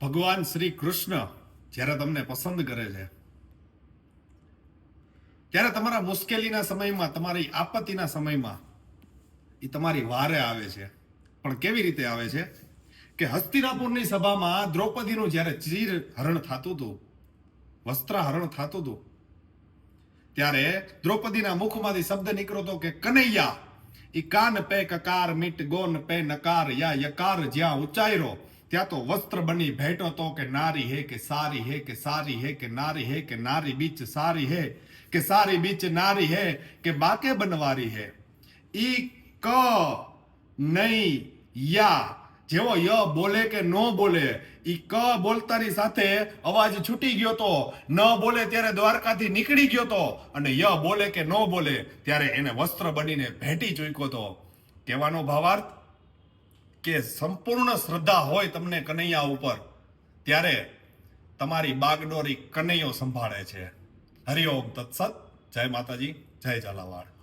ભગવાન શ્રી કૃષ્ણ જ્યારે તમને પસંદ કરે છે ત્યારે તમારા મુશ્કેલીના સમયમાં, તમારી આપત્તિના સમયમાં એ તમારી વારે આવે છે. પણ કેવી રીતે આવે છે કે હસ્તિનાપુરની સભામાં દ્રૌપદીનું જ્યારે ચીર હરણ થતું હતું, વસ્ત્રહરણ થતું હતું, ત્યારે દ્રૌપદીના મુખમાંથી શબ્દ નીકળતો કે કનૈયા. ઈ કાન પે કકાર મીટ ગોન પે નકાર, યા યકાર જ્યાં ઉચ્ચાર્યો ત્યાં તો વસ્ત્ર બની ભેટો તો કે નારી હે કે સારી હે કે સારી હે કે નારી હે કે નારી બીચ સારી હે કે સારી બીચ નારી હે કે બાકે બનવારી હે. ઈ ક નહીં યા, જેવો ય બોલે કે ન બોલે, ઈ ક બોલતાની સાથે અવાજ છૂટી ગયો તો, ન બોલે ત્યારે દ્વારકાથી નીકળી ગયો તો, અને ય બોલે કે ન બોલે ત્યારે એને વસ્ત્ર બનીને ભેટી ચૂક્યો તો. કહેવાનો ભાવાર્થ કે સંપૂર્ણ શ્રદ્ધા હોય તમને કનૈયા ઉપર, ત્યારે તમારી બાગડોરી કનૈયો સંભાળે છે. હરિઓમ તત્સત. જય માતાજી, જય ઝાલાવાડ.